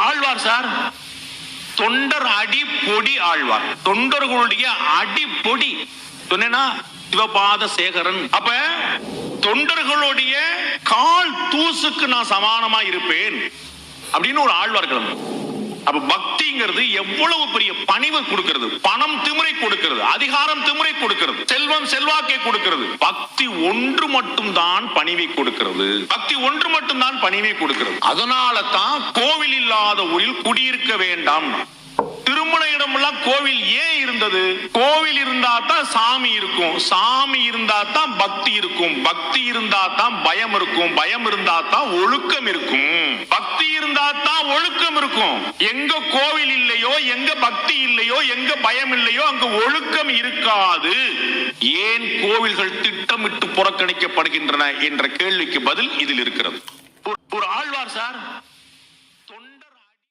Alvar sir, தொண்டர் அடிப்பொடி ஆழ்வார், தொண்டர்களுடைய அடிப்பொடி சொன்னா சிவபாத சேகரன். அப்ப தொண்டர்களுடைய கால் தூசுக்கு நான் சமானமா இருப்பேன் அப்படின்னு ஒரு ஆழ்வார்கள். அப்ப பக்திங்கிறது எவ்வளவு பெரிய பணிவை கொடுக்கிறது. பணம் திமிரை கொடுக்கிறது, அதிகாரம் திமிரை கொடுக்கிறது, செல்வம் செல்வாக்கை கொடுக்கிறது. பக்தி ஒன்று மட்டும் தான் பணிவை கொடுக்கிறது. பக்தி ஒன்று மட்டும் தான் பணிவை கொடுக்கிறது. அதனால தான் கோவில் இல்லாத ஊரில் குடியிருக்க வேண்டாம். திருமண இடமெல்லாம் கோவில் ஏன் இருந்தது? கோவில் இருந்தா தான் சாமி இருக்கும், சாமி இருந்தா தான் பக்தி இருக்கும், பக்தி இருந்தா தான் பயம் இருக்கும், பயம் இருந்தா தான் ஒழுக்கம் இருக்கும், பக்தி இருந்தா தான் ஒழுக்கம் இருக்கும். எங்க கோவில் இல்லையோ, எங்க பக்தி இல்லையோ, எங்க பயம் இல்லையோ அங்க ஒழுக்கம் இருக்காது. ஏன் கோவில்கள் திட்டமிட்டு புறக்கணிக்கப்படுகின்றன என்ற கேள்விக்கு பதில் இதில் இருக்கிறது. ஒரு ஆழ்வார் சார்